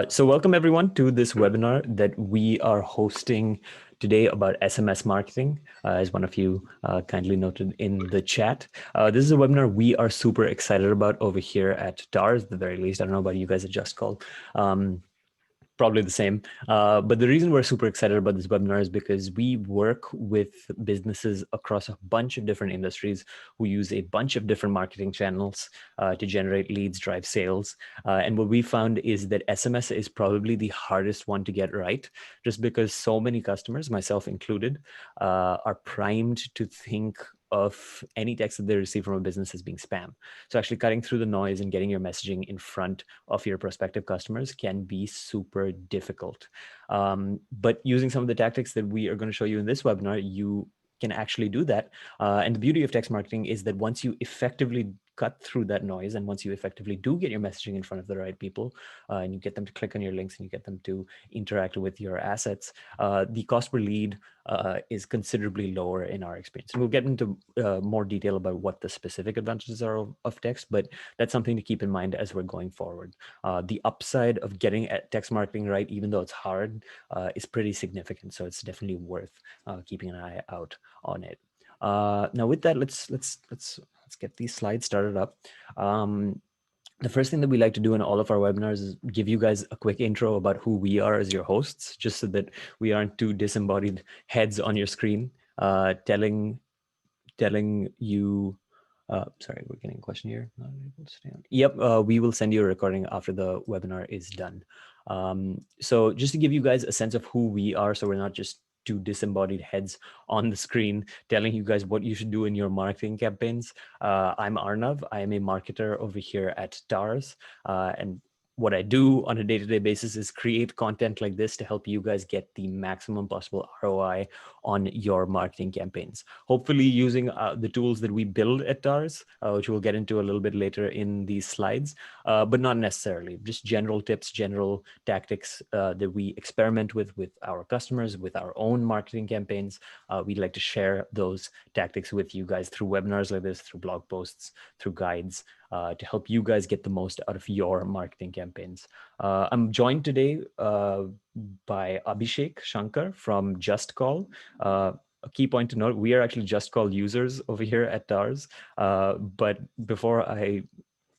So welcome everyone to this webinar that we are hosting today about SMS marketing, as one of you kindly noted in the chat. This is a webinar we are super excited about over here at DARS, at the very least. I don't know about you guys at JustCall. Probably the same. But the reason we're super excited about this webinar is because we work with businesses across a bunch of different industries who use a bunch of different marketing channels to generate leads, drive sales. And what we found is that SMS is probably the hardest one to get right, just because so many customers, myself included, are primed to think of any text that they receive from a business as being spam. So actually cutting through the noise and getting your messaging in front of your prospective customers can be super difficult. But using some of the tactics that we are going to show you in this webinar, you can actually do that. And the beauty of text marketing is that once you effectively cut through that noise, and once you effectively do get your messaging in front of the right people, and you get them to click on your links and you get them to interact with your assets, the cost per lead is considerably lower in our experience. And we'll get into more detail about what the specific advantages are of text, but that's something to keep in mind as we're going forward. The upside of getting text marketing right, even though it's hard, is pretty significant. So it's definitely worth keeping an eye out on it. Now, with that, let's get these slides started up. The first thing that we like to do in all of our webinars is give you guys a quick intro about who we are as your hosts, just so that we aren't two disembodied heads on your screen telling you. Sorry, we're getting a question here. Not able to stay on. Yep, we will send you a recording after the webinar is done. So just to give you guys a sense of who we are, so we're not just two disembodied heads on the screen telling you guys what you should do in your marketing campaigns. I'm Arnav. I am a marketer over here at DARS, and what I do on a day-to-day basis is create content like this to help you guys get the maximum possible ROI on your marketing campaigns. Hopefully using the tools that we build at DARS, which we'll get into a little bit later in these slides, but not necessarily. Just general tips, general tactics that we experiment with our customers, with our own marketing campaigns. We'd like to share those tactics with you guys through webinars like this, through blog posts, through guides, to help you guys get the most out of your marketing campaigns. I'm joined today by Abhishek Shankar from JustCall. A key point to note, we are actually JustCall users over here at DARS. But before I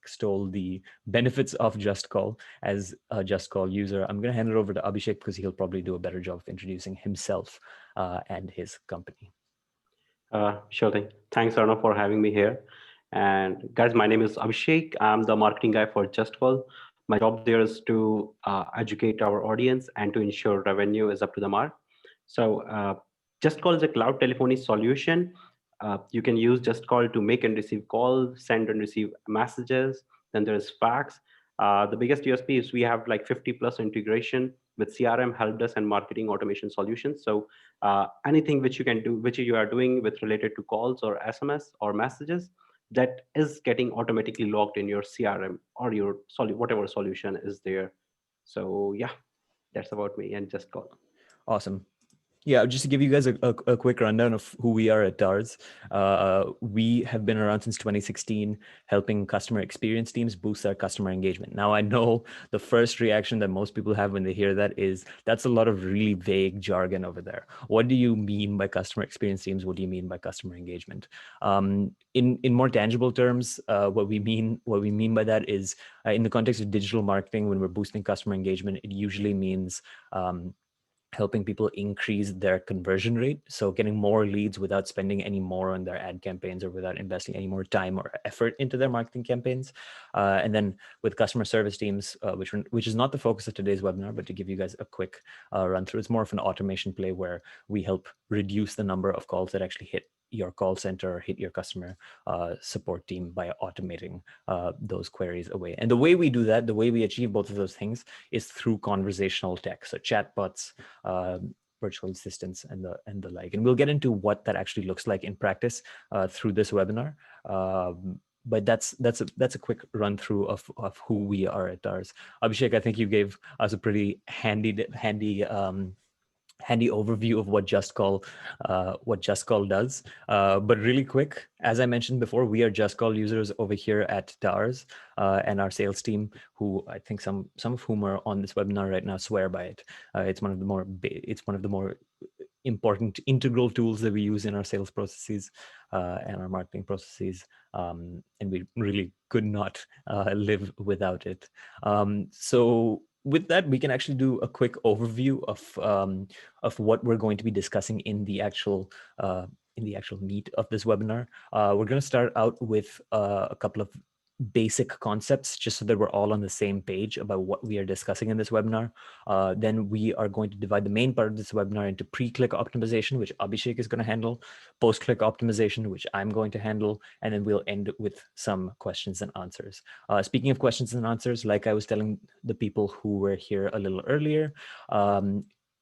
extol the benefits of JustCall as a JustCall user, I'm going to hand it over to Abhishek because he'll probably do a better job of introducing himself and his company. Sure thing. Thanks, Arnav, for having me here. And guys, my name is Abhishek. I'm the marketing guy for JustCall. My job there is to educate our audience and to ensure revenue is up to the mark. So JustCall is a cloud telephony solution. You can use JustCall to make and receive calls, send and receive messages. Then there's fax. The biggest USP is we have like 50 plus integration with CRM, helpdesk, and marketing automation solutions. So anything which you can do, which you are doing with related to calls or SMS or messages, that is getting automatically logged in your CRM or your whatever solution is there. So yeah, that's about me and JustCall. Awesome. Yeah, just to give you guys a quick rundown of who we are at DARS. We have been around since 2016, helping customer experience teams boost their customer engagement. Now, I know the first reaction that most people have when they hear that is, that's a lot of really vague jargon over there. What do you mean by customer experience teams? What do you mean by customer engagement? In more tangible terms, what we mean by that is, in the context of digital marketing, when we're boosting customer engagement, it usually means helping people increase their conversion rate. So getting more leads without spending any more on their ad campaigns or without investing any more time or effort into their marketing campaigns. And then with customer service teams, which is not the focus of today's webinar, but to give you guys a quick run through, it's more of an automation play where we help reduce the number of calls that actually hit your call center or hit your customer support team by automating those queries away. And the way we do that, the way we achieve both of those things is through conversational tech. So chatbots, virtual assistants, and the like. And we'll get into what that actually looks like in practice through this webinar. But that's a quick run through of who we are at DARS. Abhishek, I think you gave us a pretty handy handy overview of what JustCall does. But really quick, as I mentioned before, we are JustCall users over here at Towers, and our sales team, who I think some of whom are on this webinar right now, swear by it. It's one of the more important integral tools that we use in our sales processes and our marketing processes, and we really could not live without it. So with that, we can actually do a quick overview of what we're going to be discussing in the actual meat of this webinar. We're going to start out with a couple of basic concepts, just so that we're all on the same page about what we are discussing in this webinar. Then we are going to divide the main part of this webinar into pre-click optimization, which Abhishek is going to handle, post-click optimization, which I'm going to handle, and then we'll end with some questions and answers. Speaking of questions and answers, like I was telling the people who were here a little earlier,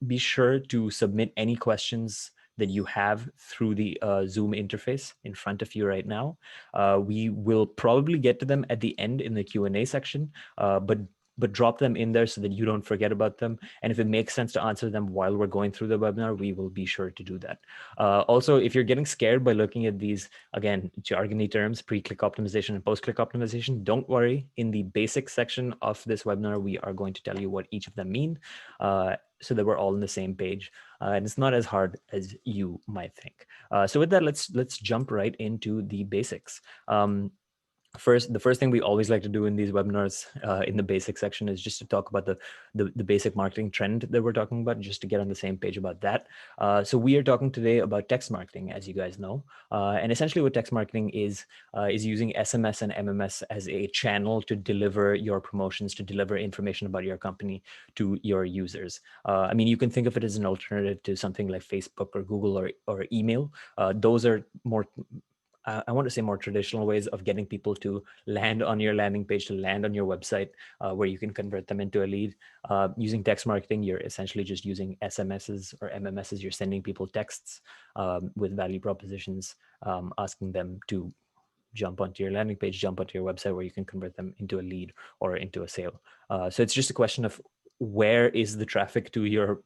be sure to submit any questions that you have through the Zoom interface in front of you right now. We will probably get to them at the end in the Q&A section, but drop them in there so that you don't forget about them. And if it makes sense to answer them while we're going through the webinar, we will be sure to do that. Also, if you're getting scared by looking at these, again, jargony terms, pre-click optimization and post-click optimization, don't worry. In the basic section of this webinar, we are going to tell you what each of them mean, so that we're all on the same page. And it's not as hard as you might think. So with that, let's jump right into the basics. The first thing we always like to do in these webinars in the basic section is just to talk about the basic marketing trend that we're talking about, just to get on the same page about that. So we are talking today about text marketing, as you guys know. And essentially what text marketing is using SMS and MMS as a channel to deliver your promotions, to deliver information about your company to your users. I mean, you can think of it as an alternative to something like Facebook or Google or email. Those are more, I want to say, more traditional ways of getting people to land on your landing page, to land on your website, where you can convert them into a lead. Using text marketing, you're essentially just using SMSs or MMSs. You're sending people texts with value propositions, asking them to jump onto your landing page, jump onto your website, where you can convert them into a lead or into a sale. So it's just a question of where is the traffic to your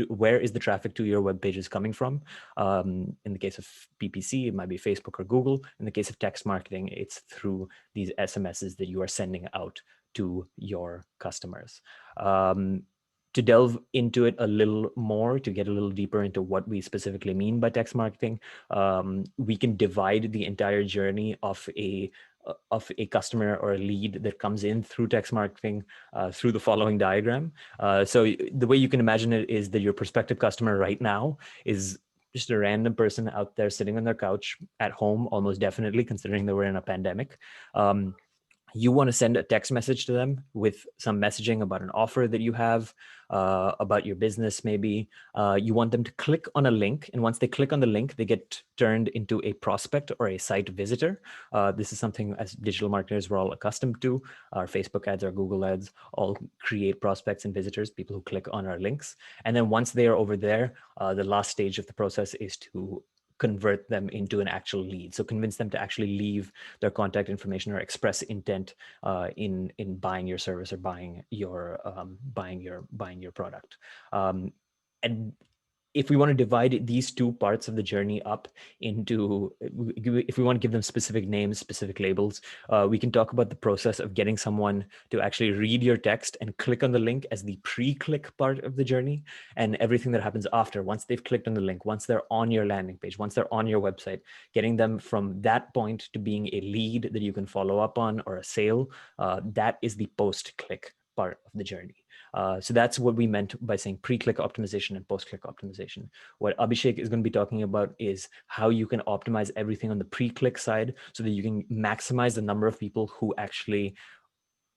web pages coming from. In the case of PPC, it might be Facebook or Google. In the case of text marketing, it's through these SMSs that you are sending out to your customers. To delve into it a little more, to get a little deeper into what we specifically mean by text marketing, we can divide the entire journey of a customer or a lead that comes in through text marketing through the following diagram. So the way you can imagine it is that your prospective customer right now is just a random person out there sitting on their couch at home, almost definitely, considering that we're in a pandemic. You want to send a text message to them with some messaging about an offer that you have, about your business maybe. You want them to click on a link, and once they click on the link, they get turned into a prospect or a site visitor. This is something, as digital marketers, we're all accustomed to. Our Facebook ads, our Google ads all create prospects and visitors, people who click on our links. And then once they are over there, the last stage of the process is to convert them into an actual lead. So convince them to actually leave their contact information or express intent in buying your service or buying your product. And if we want to divide these two parts of the journey up into, if we want to give them specific names, specific labels, we can talk about the process of getting someone to actually read your text and click on the link as the pre-click part of the journey, and everything that happens after, once they've clicked on the link, once they're on your landing page, once they're on your website, getting them from that point to being a lead that you can follow up on or a sale, that is the post-click part of the journey. So that's what we meant by saying pre-click optimization and post-click optimization. What Abhishek is going to be talking about is how you can optimize everything on the pre-click side so that you can maximize the number of people who actually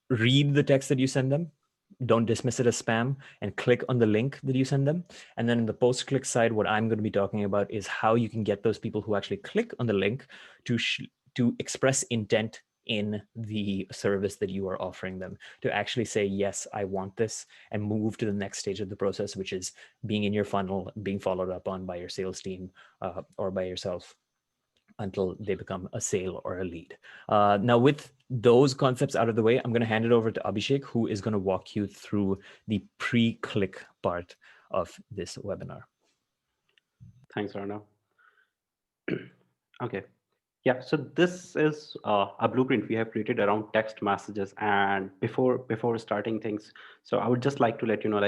read the text that you send them, don't dismiss it as spam, and click on the link that you send them. And then in the post-click side, what I'm going to be talking about is how you can get those people who actually click on the link to express intent in the service that you are offering them, to actually say, yes, I want this, and move to the next stage of the process, which is being in your funnel, being followed up on by your sales team or by yourself until they become a sale or a lead. Now, with those concepts out of the way, I'm going to hand it over to Abhishek, who is going to walk you through the pre-click part of this webinar. Thanks, Arnav. Okay. Yeah, so this is a blueprint we have created around text messages. And before starting things, so I would just like to let you know,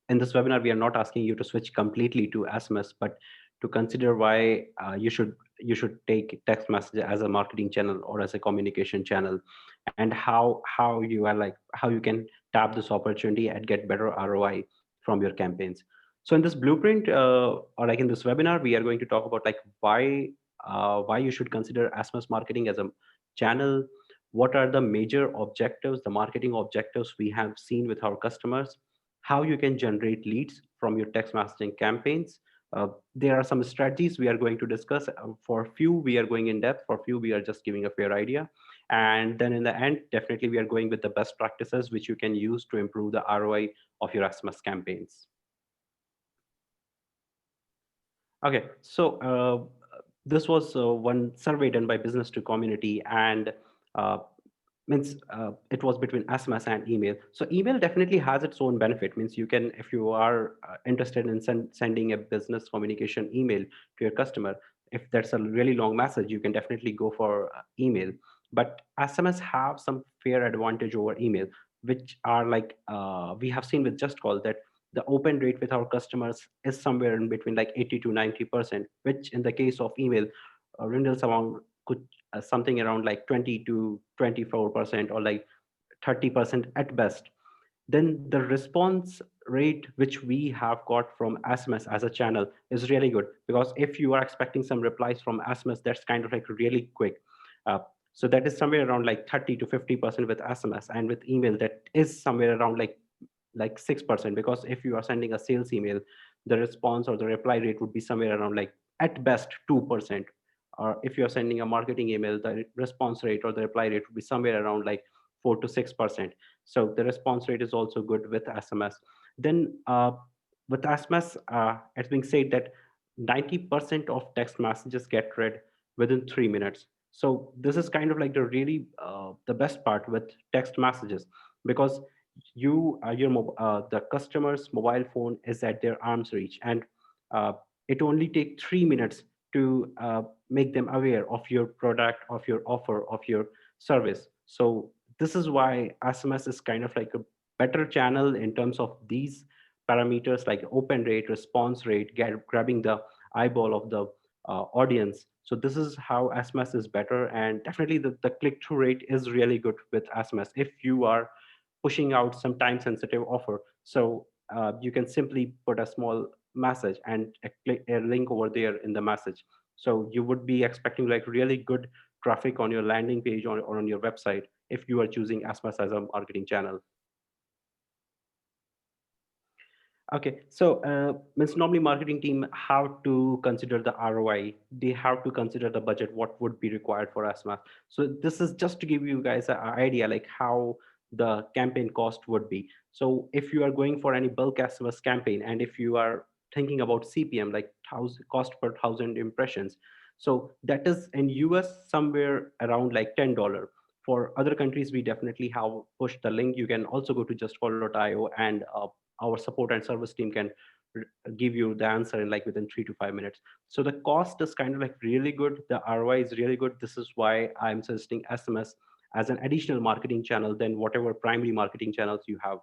in this webinar, we are not asking you to switch completely to SMS, but to consider why you should take text message as a marketing channel or as a communication channel, and how you can tap this opportunity and get better ROI from your campaigns. So in this blueprint, or like in this webinar, we are going to talk about like why you should consider SMS marketing as a channel. What are the major objectives, the marketing objectives we have seen with our customers? How you can generate leads from your text messaging campaigns. There are some strategies we are going to discuss. For few, we are going in depth. For few, we are just giving a fair idea. And then in the end, definitely we are going with the best practices which you can use to improve the ROI of your SMS campaigns. Okay, so this was one survey done by Business to Community, and uh, means it was between SMS and email. So email definitely has its own benefit. Means you can, if you are interested in sending a business communication email to your customer, if that's a really long message, you can definitely go for email. But SMS have some fair advantage over email, which are like we have seen with JustCall that the open rate with our customers is somewhere in between like 80 to 90%, which in the case of email renders amount could something around like 20 to 24% or like 30% at best. Then the response rate which we have got from SMS as a channel is really good, because if you are expecting some replies from SMS, that's kind of like really quick. uh, so that is somewhere around like 30 to 50% with SMS, and with email that is somewhere around like 6%, because if you are sending a sales email, the response or the reply rate would be somewhere around like at best 2%. Or if you're sending a marketing email, the response rate or the reply rate would be somewhere around like 4 to 6%. So the response rate is also good with SMS. Then with SMS, it's being said that 90% of text messages get read within 3 minutes. So this is kind of like the really the best part with text messages, because the customer's mobile phone is at their arm's reach, and uh, it only takes 3 minutes to make them aware of your product, of your offer, of your service. So this is why SMS is kind of like a better channel in terms of these parameters like open rate, response rate, grabbing the eyeball of the audience. So this is how SMS is better, and definitely the click-through rate is really good with SMS if you are pushing out some time sensitive offer. So you can simply put a small message and a link over there in the message. So you would be expecting like really good traffic on your landing page or on your website if you are choosing SMS as a marketing channel. Okay, so means normally marketing team have to consider the ROI. They have to consider the budget, what would be required for SMS. So this is just to give you guys an idea like how the campaign cost would be. So if you are going for any bulk SMS campaign, and if you are thinking about CPM, like cost per thousand impressions, so that is in US somewhere around like $10. For other countries, we definitely have pushed the link. You can also go to justcall.io, and our support and service team can give you the answer in like within 3 to 5 minutes. So the cost is kind of like really good, the ROI is really good. This is why I'm suggesting SMS as an additional marketing channel than whatever primary marketing channels you have.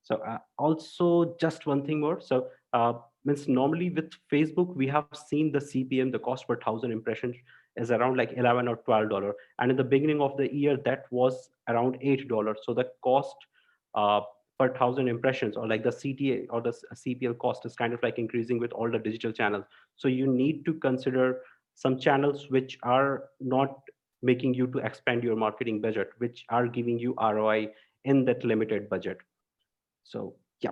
So also just one thing more. So means normally with Facebook, we have seen the CPM, the cost per thousand impressions, is around like 11 or $12. And in the beginning of the year, that was around $8. So the cost uh, per thousand impressions, or like the CTA or the CPL cost, is kind of like increasing with all the digital channels. So you need to consider some channels which are not making you to expand your marketing budget, which are giving you ROI in that limited budget. So yeah.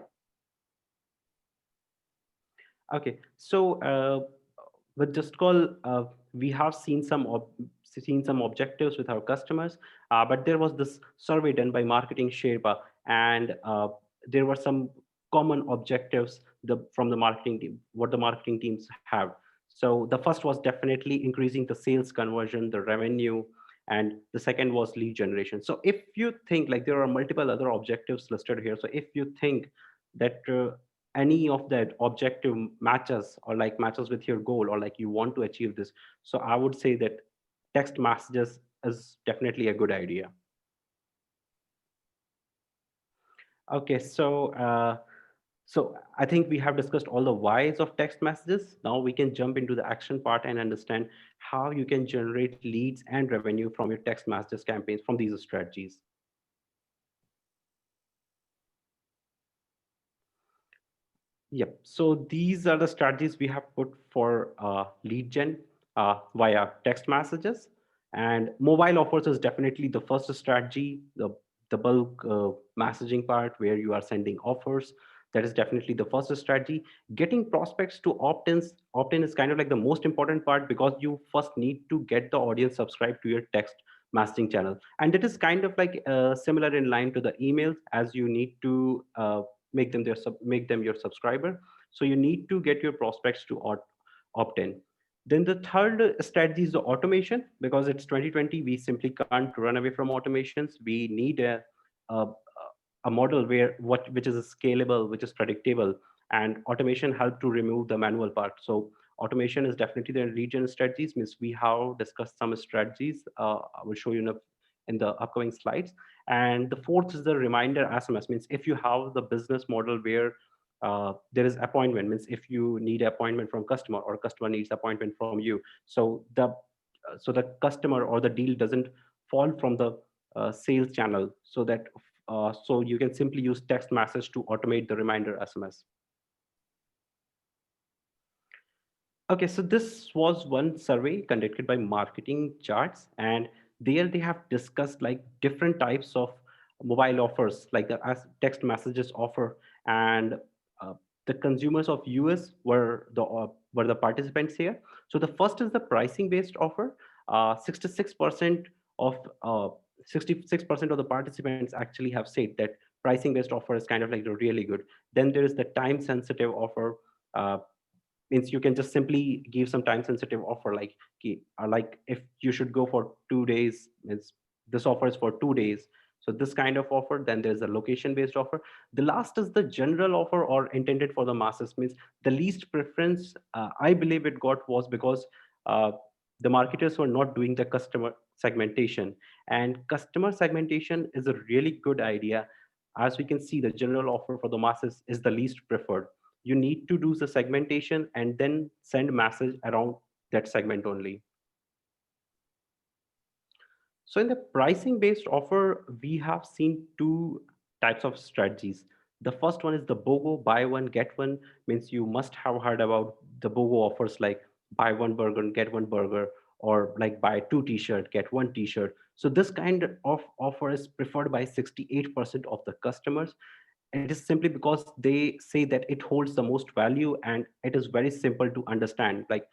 Okay, so with JustCall, we have seen some objectives with our customers, but there was this survey done by Marketing Sherpa, and there were some common objectives from the marketing team, what the marketing teams have. So the first was definitely increasing the sales conversion, the revenue, and the second was lead generation. So if you think like there are multiple other objectives listed here, so if you think that any of that objective matches, or like matches with your goal, or like you want to achieve this. So I would say that text messages is definitely a good idea. Okay, so I think we have discussed all the whys of text messages. Now we can jump into the action part and understand how you can generate leads and revenue from your text messages campaigns from these strategies. Yep. So these are the strategies we have put for lead gen via text messages. And mobile offers is definitely the first strategy, the bulk messaging part where you are sending offers. That is definitely the first strategy. Getting prospects to opt-in is kind of like the most important part, because you first need to get the audience subscribed to your text messaging channel. And it is kind of like similar in line to the emails, as you need to make them your subscriber. So you need to get your prospects to opt in. Then the third strategy is the automation, because it's 2020. We simply can't run away from automations. We need a, a model where what which is scalable, which is predictable, and automation help to remove the manual part. So automation is definitely the region strategies. Means we have discussed some strategies. I will show you in the upcoming slides. And the fourth is the reminder SMS. Means if you have the business model where there is appointment, means if you need appointment from customer, or customer needs appointment from you, so the customer or the deal doesn't fall from the sales channel, so that so you can simply use text message to automate the reminder SMS. Okay, so this was one survey conducted by Marketing Charts, and there they have discussed like different types of mobile offers, like the as text messages offer, and uh, the consumers of US were the participants here. So the first is the pricing based offer. 66% of 66% of the participants actually have said that pricing based offer is kind of like really good. Then there is the time sensitive offer. Uh, Means you can just simply give some time sensitive offer, like if you should go for 2 days, means this offer is for 2 days. So this kind of offer. Then there's a location based offer. The last is the general offer, or intended for the masses. Means the least preference, I believe it got, was because uh, the marketers were not doing the customer segmentation. And customer segmentation is a really good idea. As we can see, the general offer for the masses is the least preferred. You need to do the segmentation and then send message around that segment only. So in the pricing based offer, we have seen two types of strategies. The first one is the BOGO, buy one, get one. Means you must have heard about the BOGO offers, like buy one burger and get one burger, or like buy two t-shirt, get one t-shirt. So this kind of offer is preferred by 68% of the customers. It is simply because they say that it holds the most value, and it is very simple to understand. Like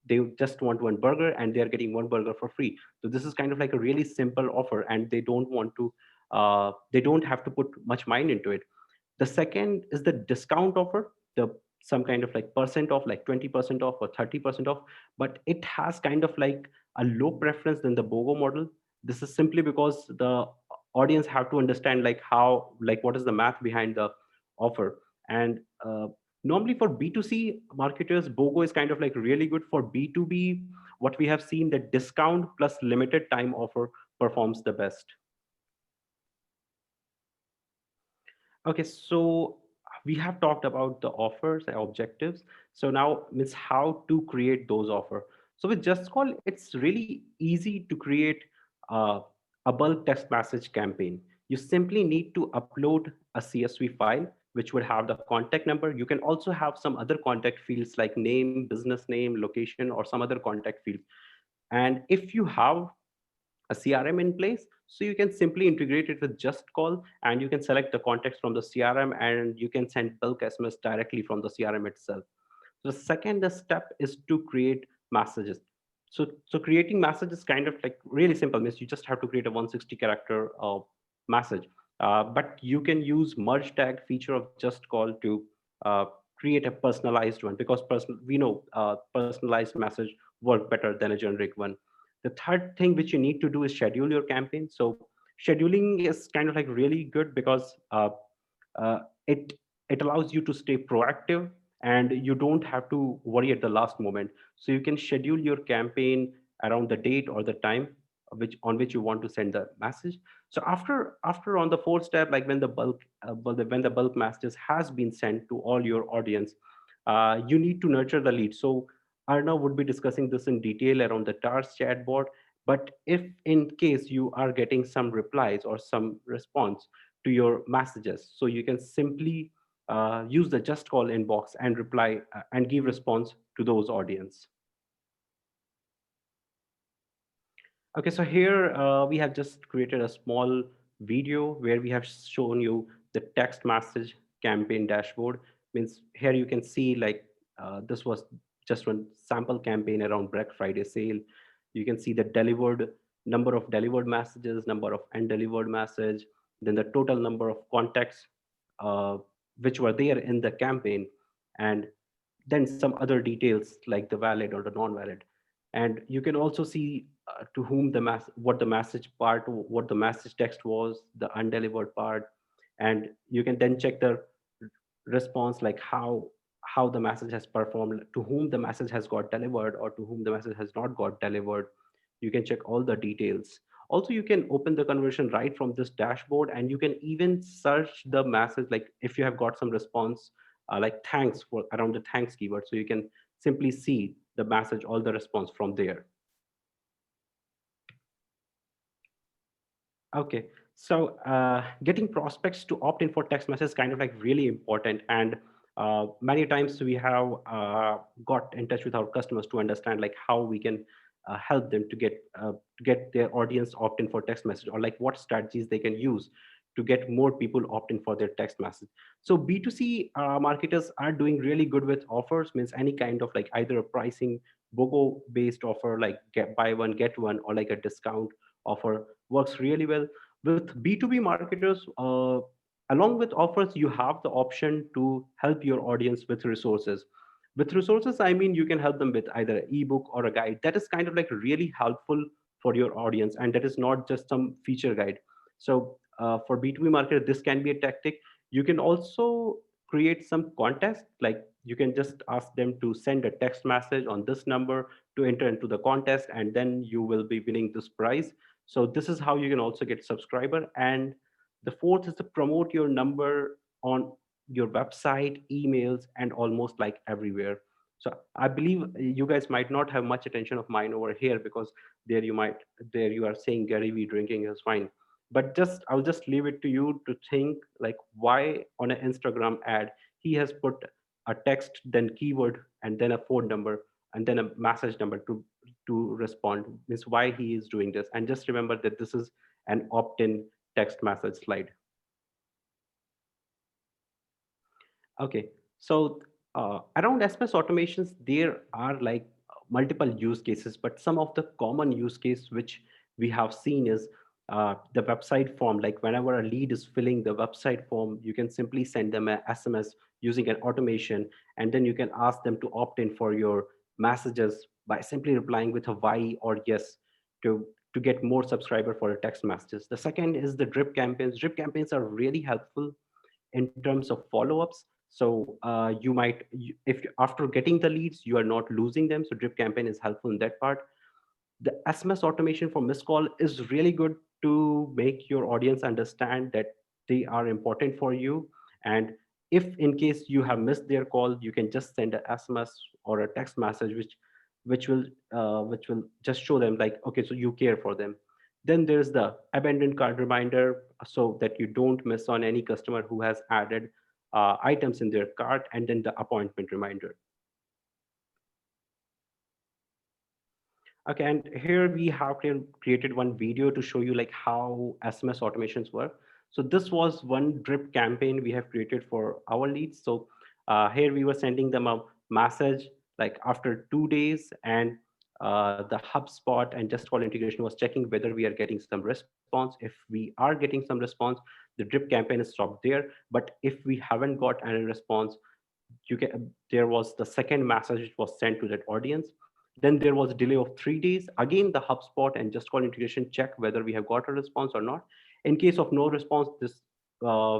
they just want one burger and they are getting one burger for free. So this is kind of like a really simple offer, and they don't have to put much mind into it. The second is the discount offer, the some kind of like percent off, like 20% off or 30% off, but it has kind of like a low preference than the BOGO model. This is simply because the audience have to understand like how, like what is the math behind the offer. And normally for B2C marketers, BOGO is kind of like really good. For B2B, what we have seen, that discount plus limited time offer performs the best. Okay, so we have talked about the offers and objectives. So now means how to create those offer. So with JustCall, it's really easy to create uh, a bulk text message campaign. You simply need to upload a CSV file, which would have the contact number. You can also have some other contact fields like name, business name, location, or some other contact fields. And if you have a CRM in place, so you can simply integrate it with JustCall, and you can select the contacts from the CRM, and you can send bulk SMS directly from the CRM itself. So the second step is to create messages. So creating messages kind of like really simple. Means you just have to create a 160 character message. But you can use merge tag feature of JustCall to uh, create a personalized one, because we know personalized message work better than a generic one. The third thing which you need to do is schedule your campaign. So scheduling is kind of like really good, because uh, it it allows you to stay proactive, and you don't have to worry at the last moment. So you can schedule your campaign around the date or the time which you want to send the message. So after on the fourth step, like when the when the bulk messages has been sent to all your audience, you need to nurture the lead. So Arnav would be discussing this in detail around the TARS chatbot. But if in case you are getting some replies or some response to your messages, so you can simply use the just call inbox and reply and give response to those audience. Okay, so here we have just created a small video where we have shown you the text message campaign dashboard. Means here you can see like this was just one sample campaign around Black Friday sale. You can see the delivered number of delivered messages, number of undelivered message, then the total number of contacts uh, which were there in the campaign, and then some other details like the valid or the non-valid. And you can also see to whom the what the message part, what the message text was, the undelivered part. And you can then check the response, like how the message has performed, to whom the message has got delivered or to whom the message has not got delivered. You can check all the details. Also, you can open the conversion right from this dashboard, and you can even search the message, like if you have got some response like thanks for around the thanks keyword, so you can simply see the message, all the response from there. Okay, so getting prospects to opt in for text message is kind of like really important, and many times we have got in touch with our customers to understand like how we can help them to get their audience opt in for text message, or like what strategies they can use to get more people opt in for their text message. So B2C marketers are doing really good with offers, means any kind of like either a pricing BOGO based offer, like get buy one get one, or like a discount offer works really well. With B2B marketers, along with offers, you have the option to help your audience with resources. With resources, I mean you can help them with either an ebook or a guide that is kind of like really helpful for your audience, and that is not just some feature guide. So for B2B marketer, this can be a tactic. You can also create some contest, like you can just ask them to send a text message on this number to enter into the contest, and then you will be winning this prize. So this is how you can also get subscriber. And the fourth is to promote your number on your website, emails, and almost like everywhere. So I believe you guys might not have much attention of mine over here, because there you might, there you are saying Gary V drinking is fine. But just I'll just leave it to you to think like why on an Instagram ad he has put a text, then keyword, and then a phone number, and then a message number to respond, means why he is doing this. And just remember that this is an opt-in text message slide. Okay, so around SMS automations, there are like multiple use cases, but some of the common use case which we have seen is the website form. Like whenever a lead is filling the website form, you can simply send them a SMS using an automation, and then you can ask them to opt in for your messages by simply replying with a Y or yes to get more subscriber for your text messages. The second is the drip campaigns. Drip campaigns are really helpful in terms of follow-ups. So if after getting the leads you are not losing them, so drip campaign is helpful in that part. The SMS automation for missed call is really good to make your audience understand that they are important for you. And if in case you have missed their call, you can just send a SMS or a text message which will just show them like, okay, so you care for them. Then there's the abandoned cart reminder, so that you don't miss on any customer who has added items in their cart. And then the appointment reminder. Okay, and here we have created one video to show you like how SMS automations work. So this was one drip campaign we have created for our leads. So here we were sending them a message like after 2 days, and the HubSpot and JustCall integration was checking whether we are getting some response. If we are getting some response, the drip campaign is stopped there. But if we haven't got any response, there was the second message which was sent to that audience. Then there was a delay of 3 days. Again, the HubSpot and JustCall integration check whether we have got a response or not. In case of no response, this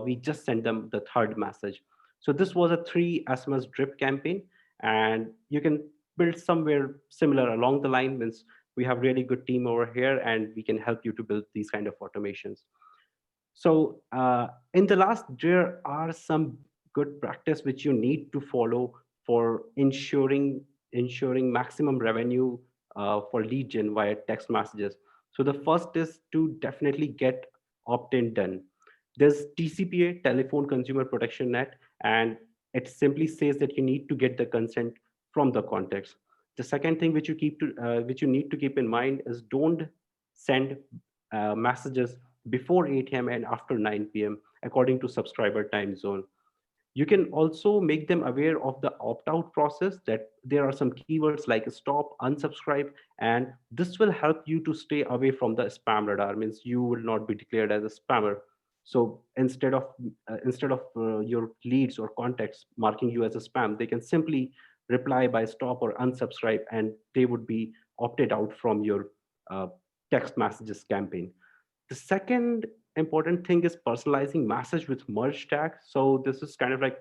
we just send them the third message. So this was a 3 SMS drip campaign, and you can build somewhere similar along the line. Means we have really good team over here, and we can help you to build these kind of automations. So in the last, there are some good practice which you need to follow for ensuring maximum revenue for lead gen via text messages. So the first is to definitely get opt-in done. There's TCPA, Telephone Consumer Protection Net, and it simply says that you need to get the consent from the context. The second thing which you need to keep in mind is don't send messages before 8 a.m. and after 9 p.m. according to subscriber time zone. You can also make them aware of the opt-out process, that there are some keywords like stop, unsubscribe, and this will help you to stay away from the spam radar. Means you will not be declared as a spammer. So instead of your leads or contacts marking you as a spam, they can simply reply by stop or unsubscribe, and they would be opted out from your uh, text messages campaign. The second important thing is personalizing message with merge tag. So this is kind of like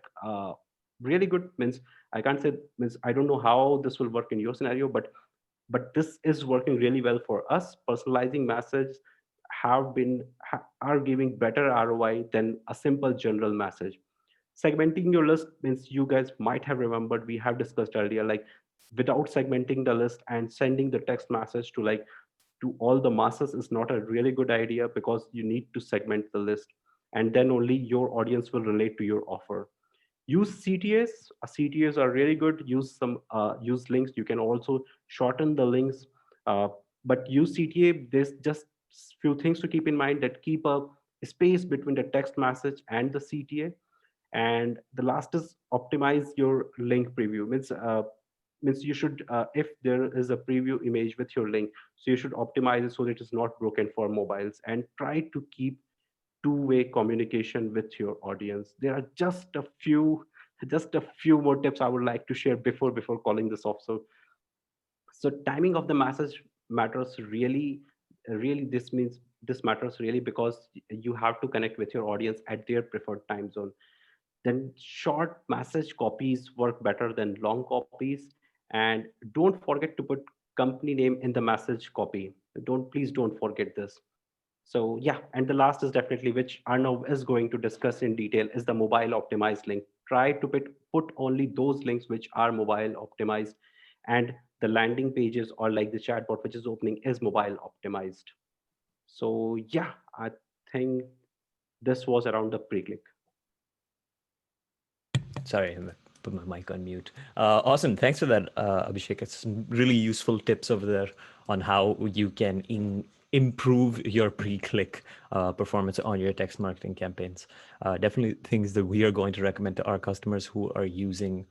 really good. Means I can't say, means I don't know how this will work in your scenario, but this is working really well for us. Personalizing messages are giving better ROI than a simple general message. Segmenting your list means, you guys might have remembered, we have discussed earlier, like without segmenting the list and sending the text message to all the masses is not a really good idea, because you need to segment the list, and then only your audience will relate to your offer. Use CTAs. CTAs are really good. Use links. You can also shorten the links, uh, but use CTA. There's just few things to keep in mind, that keep a space between the text message and the CTA. And the last is optimize your link preview. Means you should, if there is a preview image with your link, so you should optimize it so that it's not broken for mobiles, and try to keep two-way communication with your audience. There are just a few more tips I would like to share before calling this off. So timing of the message matters really. This matters really, because you have to connect with your audience at their preferred time zone. Then short message copies work better than long copies. And don't forget to put company name in the message copy. Please don't forget this. So yeah, and the last is definitely, which Arnav is going to discuss in detail, is the mobile optimized link. Try to put only those links which are mobile optimized, and the landing pages or like the chatbot which is opening is mobile optimized. So yeah, I think this was around the pre-click. Sorry, I put my mic on mute. Awesome. Thanks for that, Abhishek. It's some really useful tips over there on how you can improve your pre-click performance on your text marketing campaigns. Definitely things that we are going to recommend to our customers who are using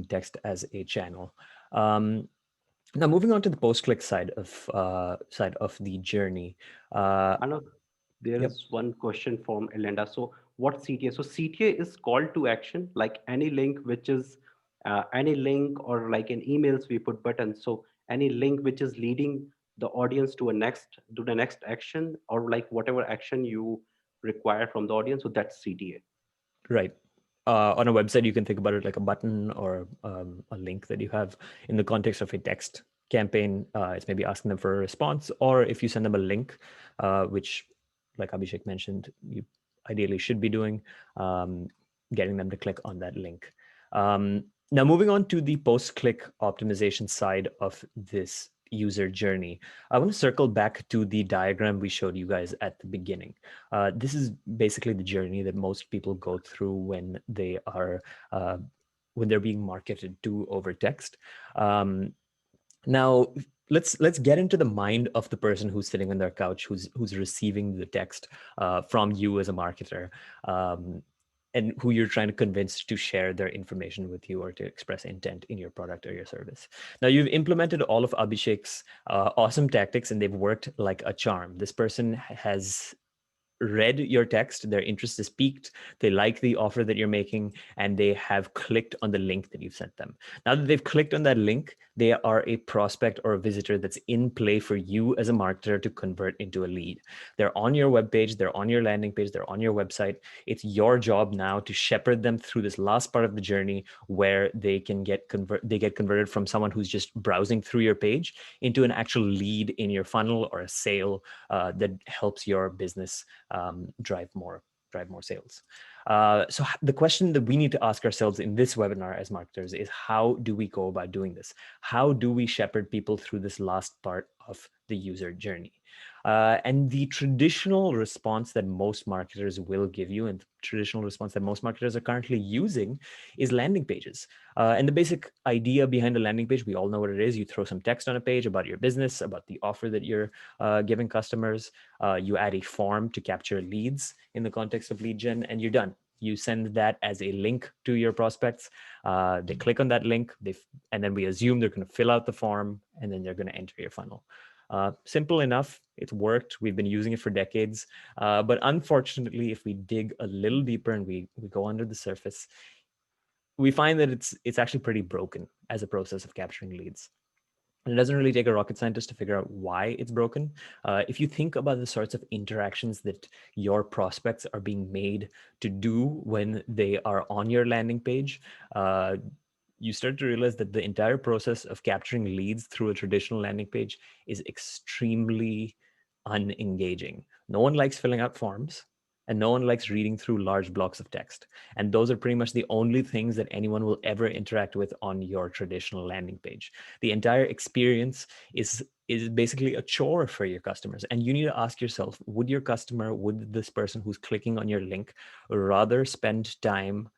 text as a channel. Now, moving on to the post-click side of the journey. Arnav, there Yep. is one question from Elenda. So, what CTA? So, CTA is call to action, like any link which is any link, or like in emails we put buttons. So, any link which is leading the audience to the next action, or like whatever action you require from the audience. So that's CTA. Right. On a website, you can think about it like a button or a link that you have in the context of a text campaign. It's maybe asking them for a response, or if you send them a link, which, like Abhishek mentioned, you ideally should be doing, um, getting them to click on that link. Now, moving on to the post-click optimization side of this user journey, I want to circle back to the diagram we showed you guys at the beginning. This is basically the journey that most people go through when they're being marketed to over text. Now, let's get into the mind of the person who's sitting on their couch, who's receiving the text from you as a marketer. And who you're trying to convince to share their information with you or to express intent in your product or your service. Now, you've implemented all of Abhishek's awesome tactics, and they've worked like a charm. This person has read your text, their interest is piqued, they like the offer that you're making, and they have clicked on the link that you've sent them. Now that they've clicked on that link, they are a prospect or a visitor that's in play for you as a marketer to convert into a lead. They're on your webpage, they're on your landing page, they're on your website. It's your job now to shepherd them through this last part of the journey where they get converted from someone who's just browsing through your page into an actual lead in your funnel or a sale that helps your business drive more sales. So the question that we need to ask ourselves in this webinar as marketers is, how do we go about doing this? How do we shepherd people through this last part of the user journey? And the traditional response that most marketers will give you, and the traditional response that most marketers are currently using, is landing pages. And the basic idea behind a landing page, we all know what it is. You throw some text on a page about your business, about the offer that you're giving customers. You add a form to capture leads in the context of lead gen, and you're done. You send that as a link to your prospects. They click on that link, and then we assume they're going to fill out the form, and then they're going to enter your funnel. Simple enough. It's worked. We've been using it for decades. But unfortunately, if we dig a little deeper and we go under the surface, we find that it's actually pretty broken as a process of capturing leads. And it doesn't really take a rocket scientist to figure out why it's broken. If you think about the sorts of interactions that your prospects are being made to do when they are on your landing page, you start to realize that the entire process of capturing leads through a traditional landing page is extremely unengaging. No one likes filling out forms, and no one likes reading through large blocks of text. And those are pretty much the only things that anyone will ever interact with on your traditional landing page. The entire experience is basically a chore for your customers. And you need to ask yourself, would this person who's clicking on your link rather spend time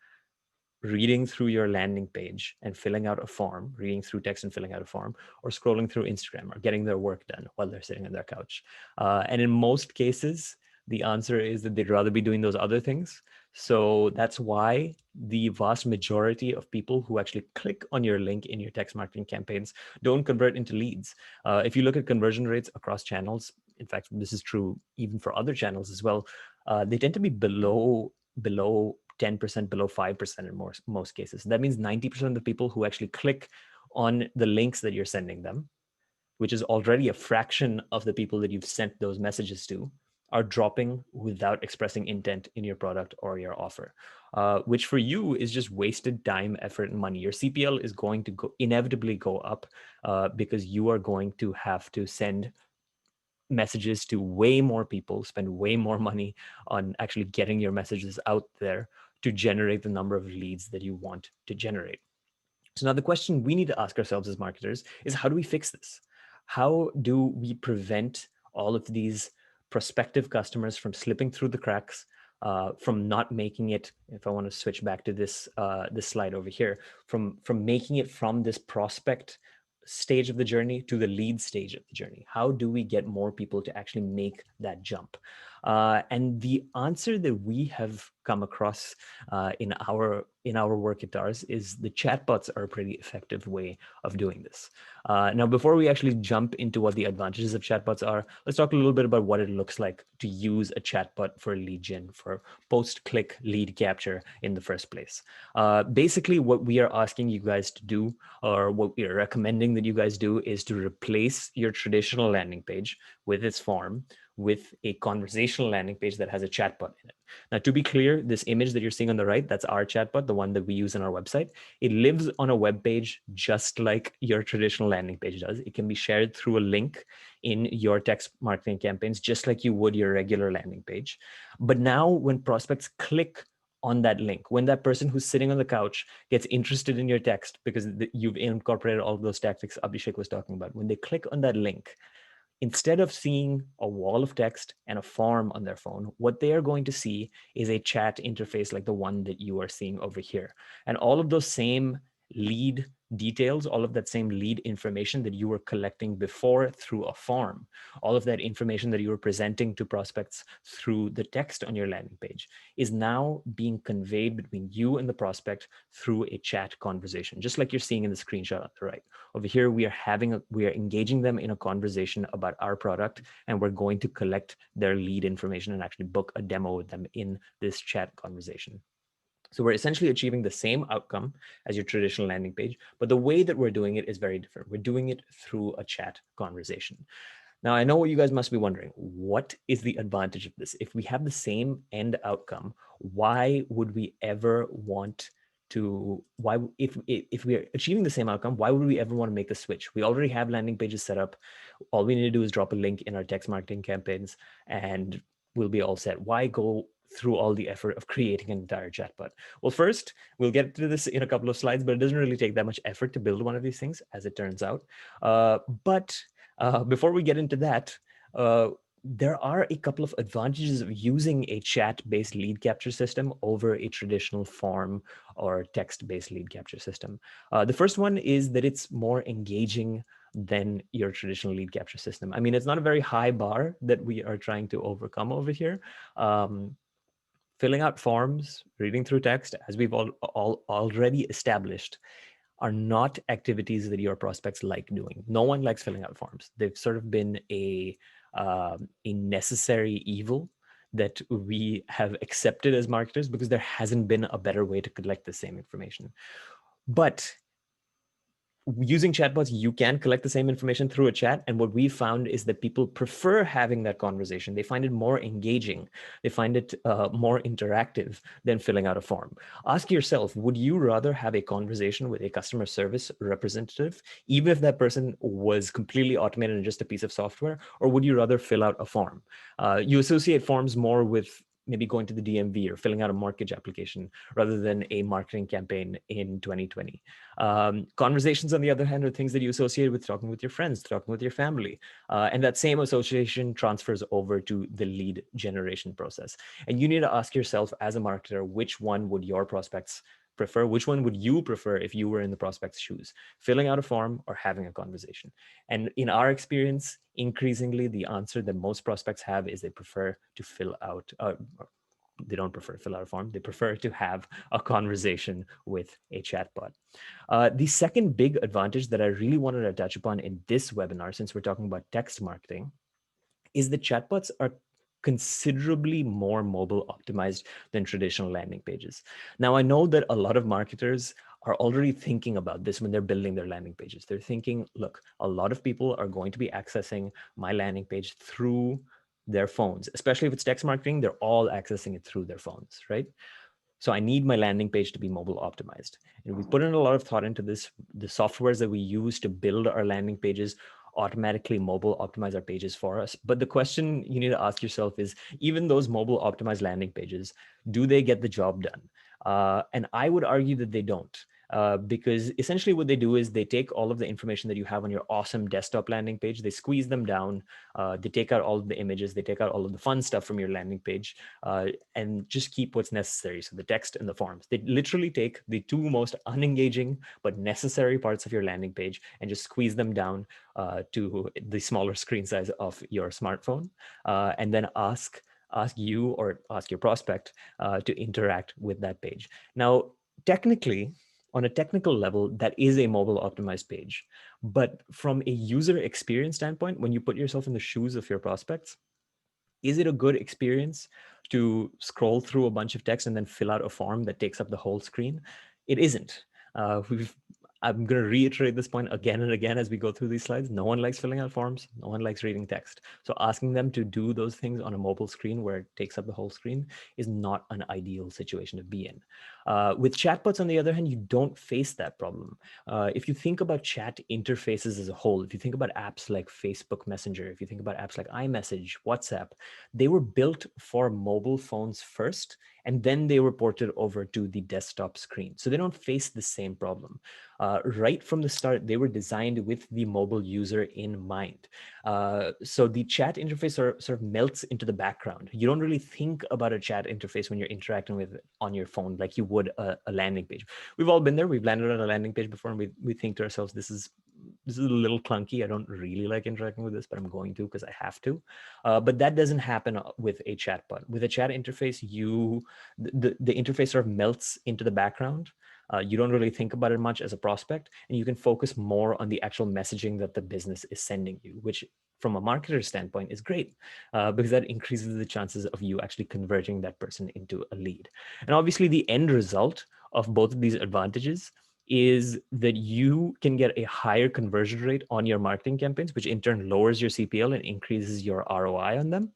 reading through your landing page and filling out a form, reading through text and filling out a form, or scrolling through Instagram or getting their work done while they're sitting on their couch? And in most cases, the answer is that they'd rather be doing those other things. So that's why the vast majority of people who actually click on your link in your text marketing campaigns don't convert into leads. If you look at conversion rates across channels, in fact, this is true even for other channels as well, they tend to be below 10%, below 5% in most cases. That means 90% of the people who actually click on the links that you're sending them, which is already a fraction of the people that you've sent those messages to, are dropping without expressing intent in your product or your offer, which for you is just wasted time, effort, and money. Your CPL is going to inevitably go up because you are going to have to send messages to way more people, spend way more money on actually getting your messages out there to generate the number of leads that you want to generate. So now the question we need to ask ourselves as marketers is, how do we fix this? How do we prevent all of these prospective customers from slipping through the cracks, from not making it, if I want to switch back to this slide over here, from making it from this prospect stage of the journey to the lead stage of the journey? How do we get more people to actually make that jump? And the answer that we have come across in our work at DARS is the chatbots are a pretty effective way of doing this. Now, before we actually jump into what the advantages of chatbots are, let's talk a little bit about what it looks like to use a chatbot for lead gen, for post-click lead capture in the first place. Basically, what we are asking you guys to do, or what we are recommending that you guys do, is to replace your traditional landing page with its form with a conversational landing page that has a chatbot in it. Now, to be clear, this image that you're seeing on the right, that's our chatbot, the one that we use on our website. It lives on a web page just like your traditional landing page does. It can be shared through a link in your text marketing campaigns, just like you would your regular landing page. But now when prospects click on that link, when that person who's sitting on the couch gets interested in your text, because you've incorporated all of those tactics Abhishek was talking about, when they click on that link, instead of seeing a wall of text and a form on their phone, what they are going to see is a chat interface like the one that you are seeing over here. And all of those same lead details, all of that same lead information that you were collecting before through a form, all of that information that you were presenting to prospects through the text on your landing page is now being conveyed between you and the prospect through a chat conversation, just like you're seeing in the screenshot on the right. Over here, we are engaging them in a conversation about our product, and we're going to collect their lead information and actually book a demo with them in this chat conversation. So we're essentially achieving the same outcome as your traditional landing page, but the way that we're doing it is very different. We're doing it through a chat conversation. Now, I know what you guys must be wondering. What is the advantage of this? If we have the same end outcome, why would we ever want to, why, if we are achieving the same outcome, why would we ever want to make the switch? We already have landing pages set up. All we need to do is drop a link in our text marketing campaigns and we'll be all set. Why go through all the effort of creating an entire chatbot? Well, first, we'll get to this in a couple of slides, but it doesn't really take that much effort to build one of these things, as it turns out. But before we get into that, there are a couple of advantages of using a chat-based lead capture system over a traditional form or text-based lead capture system. The first one is that it's more engaging than your traditional lead capture system. I mean, it's not a very high bar that we are trying to overcome over here. Filling out forms, reading through text, as we've all already established, are not activities that your prospects like doing. No one likes filling out forms. They've sort of been a necessary evil that we have accepted as marketers because there hasn't been a better way to collect the same information. But using chatbots, you can collect the same information through a chat. And what we found is that people prefer having that conversation. They find it more engaging. They find it more interactive than filling out a form. Ask yourself, would you rather have a conversation with a customer service representative, even if that person was completely automated and just a piece of software, or would you rather fill out a form? You associate forms more with maybe going to the DMV or filling out a mortgage application rather than a marketing campaign in 2020. Conversations, on the other hand, are things that you associate with talking with your friends, talking with your family. And that same association transfers over to the lead generation process. And you need to ask yourself as a marketer, which one would your prospects prefer? Which one would you prefer if you were in the prospect's shoes, filling out a form or having a conversation? And in our experience, increasingly, the answer that most prospects have is they prefer to fill out, they don't prefer to fill out a form. They prefer to have a conversation with a chatbot. The second big advantage that I really wanted to touch upon in this webinar, since we're talking about text marketing, is that chatbots are considerably more mobile optimized than traditional landing pages. Now, I know that a lot of marketers are already thinking about this when they're building their landing pages. They're thinking, look, a lot of people are going to be accessing my landing page through their phones, especially if it's text marketing, they're all accessing it through their phones, right? So I need my landing page to be mobile optimized. And we put in a lot of thought into this. The softwares that we use to build our landing pages automatically mobile optimize our pages for us. But the question you need to ask yourself is, even those mobile optimized landing pages, do they get the job done? And I would argue that they don't. Because essentially what they do is they take all of the information that you have on your awesome desktop landing page, they squeeze them down, they take out all of the images, they take out all of the fun stuff from your landing page, and just keep what's necessary. So the text and the forms. They literally take the two most unengaging but necessary parts of your landing page and just squeeze them down to the smaller screen size of your smartphone, and then ask you or ask your prospect to interact with that page. Now, technically, on a technical level, that is a mobile optimized page. But from a user experience standpoint, when you put yourself in the shoes of your prospects, is it a good experience to scroll through a bunch of text and then fill out a form that takes up the whole screen? It isn't. I'm going to reiterate this point again and again as we go through these slides. No one likes filling out forms. No one likes reading text. So asking them to do those things on a mobile screen where it takes up the whole screen is not an ideal situation to be in. With chatbots, on the other hand, you don't face that problem. If you think about chat interfaces as a whole, if you think about apps like Facebook Messenger, if you think about apps like iMessage, WhatsApp, they were built for mobile phones first, and then they were ported over to the desktop screen. So they don't face the same problem. Right from the start, they were designed with the mobile user in mind. So the chat interface sort of melts into the background. You don't really think about a chat interface when you're interacting with it on your phone like you would a landing page. We've all been there. We've landed on a landing page before, and we think to ourselves, this is a little clunky. I don't really like interacting with this, but I'm going to because I have to. But that doesn't happen with a chatbot. With a chat interface, the interface sort of melts into the background. You don't really think about it much as a prospect, and you can focus more on the actual messaging that the business is sending you, which from a marketer's standpoint is great because that increases the chances of you actually converting that person into a lead. And obviously the end result of both of these advantages is that you can get a higher conversion rate on your marketing campaigns, which in turn lowers your CPL and increases your ROI on them.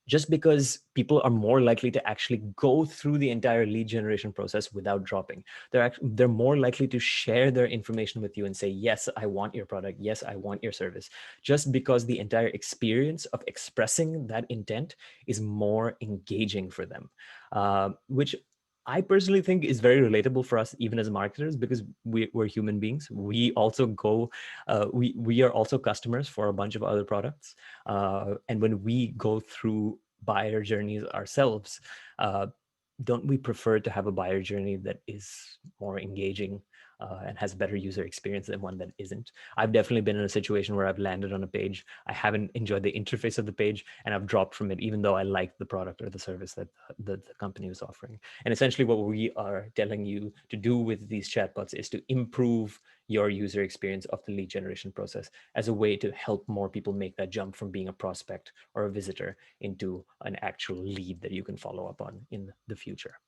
Just because people are more likely to actually go through the entire lead generation process without dropping. They're more likely to share their information with you and say, yes, I want your product. Yes, I want your service. Just because the entire experience of expressing that intent is more engaging for them, which I personally think is very relatable for us, even as marketers, because we're human beings. We also we are also customers for a bunch of other products. And when we go through buyer journeys ourselves, don't we prefer to have a buyer journey that is more engaging and has better user experience than one that isn't? I've definitely been in a situation where I've landed on a page, I haven't enjoyed the interface of the page, and I've dropped from it, even though I liked the product or the service that the company was offering. And essentially what we are telling you to do with these chatbots is to improve your user experience of the lead generation process as a way to help more people make that jump from being a prospect or a visitor into an actual lead that you can follow up on in the future.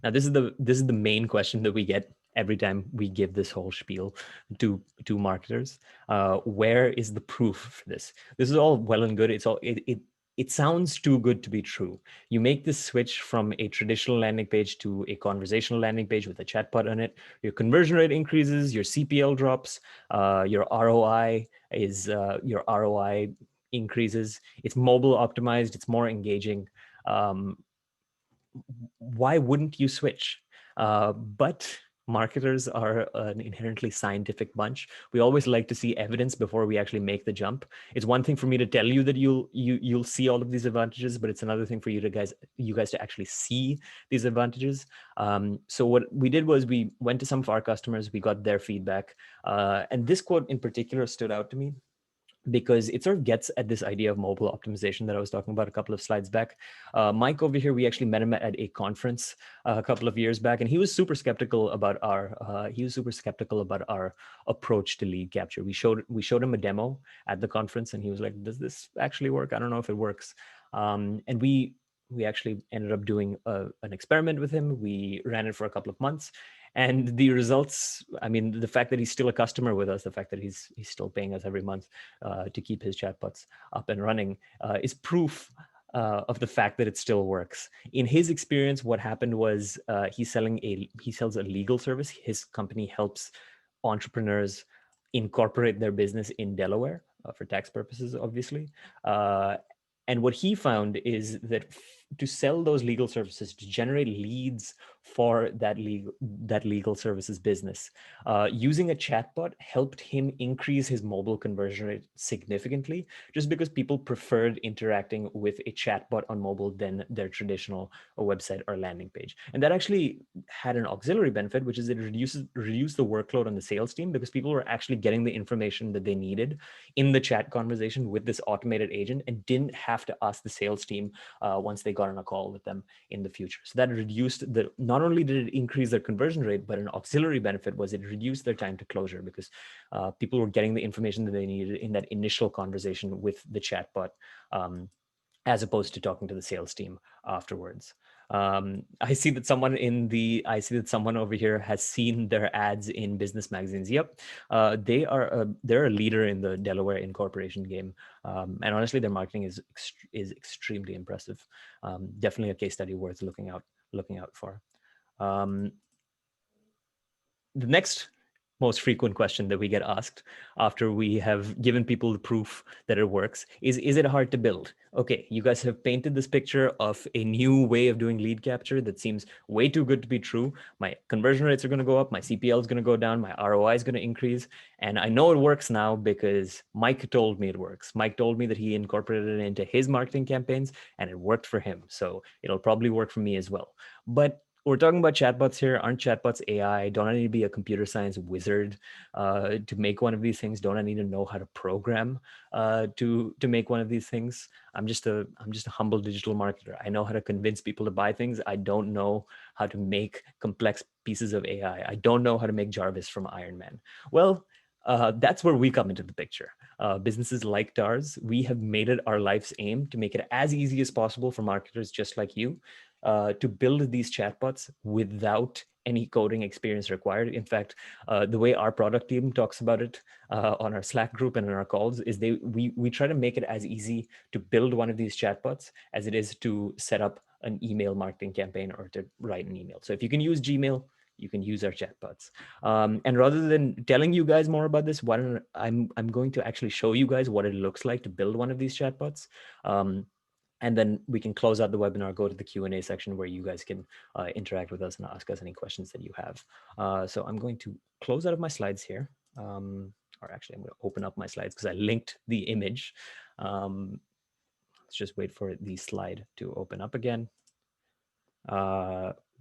Now, this is the main question that we get every time we give this whole spiel to marketers. Where is the proof for this? This is all well and good. It sounds too good to be true. You make this switch from a traditional landing page to a conversational landing page with a chatbot on it. Your conversion rate increases, your CPL drops, your ROI increases. It's mobile optimized. It's more engaging. Why wouldn't you switch? But marketers are an inherently scientific bunch. We always like to see evidence before we actually make the jump. It's one thing for me to tell you that you'll see all of these advantages, but it's another thing for you guys to actually see these advantages. So what we did was we went to some of our customers, we got their feedback, and this quote in particular stood out to me because it sort of gets at this idea of mobile optimization that I was talking about a couple of slides back. Mike over here, we actually met him at a conference a couple of years back, and he was super skeptical about our approach to lead capture. We showed him a demo at the conference, and he was like, "Does this actually work? I don't know if it works." And we actually ended up doing an experiment with him. We ran it for a couple of months, and the results, I mean, the fact that he's still a customer with us, the fact that he's still paying us every month to keep his chatbots up and running is proof of the fact that it still works. In his experience, what happened was he sells a legal service. His company helps entrepreneurs incorporate their business in Delaware for tax purposes, obviously. And what he found is that to sell those legal services, to generate leads for that legal services business, using a chatbot helped him increase his mobile conversion rate significantly, just because people preferred interacting with a chatbot on mobile than their traditional website or landing page. And that actually had an auxiliary benefit, which is it reduced the workload on the sales team, because people were actually getting the information that they needed in the chat conversation with this automated agent and didn't have to ask the sales team once they got on a call with them in the future. So that not only did it increase their conversion rate, but an auxiliary benefit was it reduced their time to closure, because people were getting the information that they needed in that initial conversation with the chatbot, as opposed to talking to the sales team afterwards. I see that someone over here has seen their ads in business magazines. Yep, they're a leader in the Delaware incorporation game, and honestly, their marketing is extremely impressive. Definitely a case study worth looking out for. The next most frequent question that we get asked after we have given people the proof that it works is it hard to build? Okay, you guys have painted this picture of a new way of doing lead capture that seems way too good to be true. My conversion rates are going to go up, my CPL is going to go down, my ROI is going to increase. And I know it works now because Mike told me it works. Mike told me that he incorporated it into his marketing campaigns and it worked for him. So it'll probably work for me as well. But we're talking about chatbots here. Aren't chatbots AI? Don't I need to be a computer science wizard to make one of these things? Don't I need to know how to program to make one of these things? I'm just a humble digital marketer. I know how to convince people to buy things. I don't know how to make complex pieces of AI. I don't know how to make Jarvis from Iron Man. Well, that's where we come into the picture. Businesses like ours, we have made it our life's aim to make it as easy as possible for marketers just like you to build these chatbots without any coding experience required. In fact, the way our product team talks about it on our Slack group and in our calls is we try to make it as easy to build one of these chatbots as it is to set up an email marketing campaign or to write an email. So if you can use Gmail, you can use our chatbots. And rather than telling you guys more about this, I'm going to actually show you guys what it looks like to build one of these chatbots. And then we can close out the webinar, go to the Q&A section where you guys can interact with us and ask us any questions that you have. So I'm going to close out of my slides here. Or actually, I'm going to open up my slides because I linked the image. Let's just wait for the slide to open up again.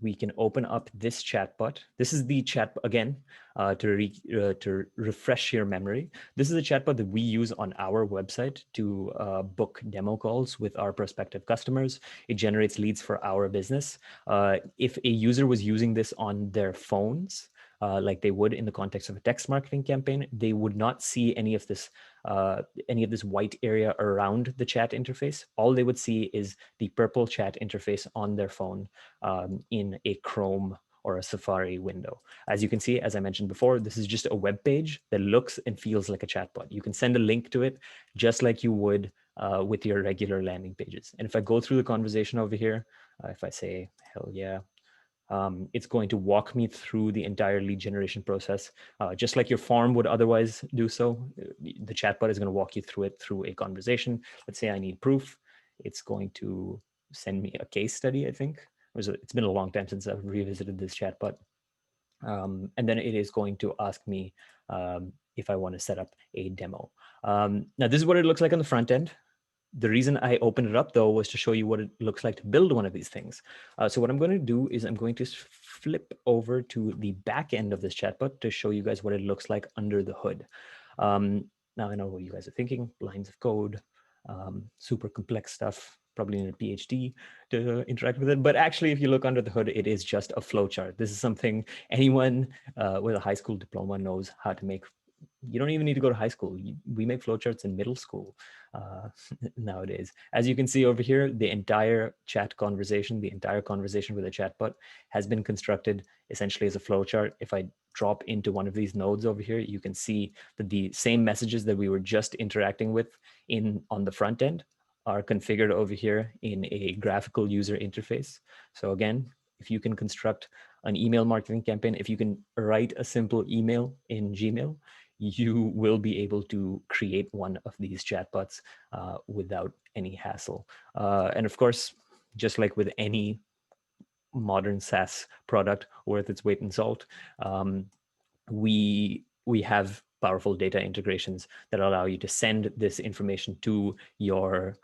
We can open up this chatbot. This is the chat again to refresh your memory. This is a chatbot that we use on our website to book demo calls with our prospective customers. It generates leads for our business. If a user was using this on their phones, like they would in the context of a text marketing campaign, they would not see any of this white area around the chat interface. All they would see is the purple chat interface on their phone in a Chrome or a Safari window. As you can see, as I mentioned before, this is just a web page that looks and feels like a chatbot. You can send a link to it just like you would with your regular landing pages. And if I go through the conversation over here, if I say, hell yeah, it's going to walk me through the entire lead generation process, just like your form would otherwise do so. The chatbot is going to walk you through it through a conversation. Let's say I need proof. It's going to send me a case study, I think. It's been a long time since I've revisited this chatbot. And then it is going to ask me if I want to set up a demo. Now, this is what it looks like on the front end. The reason I opened it up, though, was to show you what it looks like to build one of these things. So what I'm going to do is I'm going to flip over to the back end of this chatbot to show you guys what it looks like under the hood. Now I know what you guys are thinking, lines of code, super complex stuff, probably need a PhD to interact with it. But actually, if you look under the hood, it is just a flowchart. This is something anyone with a high school diploma knows how to make. You don't even need to go to high school. We make flowcharts in middle school nowadays. As you can see over here, the entire conversation with a chatbot has been constructed essentially as a flowchart. If I drop into one of these nodes over here, you can see that the same messages that we were just interacting with on the front end are configured over here in a graphical user interface. So again, if you can construct an email marketing campaign, if you can write a simple email in Gmail, you will be able to create one of these chatbots without any hassle. And of course, just like with any modern SaaS product worth its weight in salt, we have powerful data integrations that allow you to send this information to your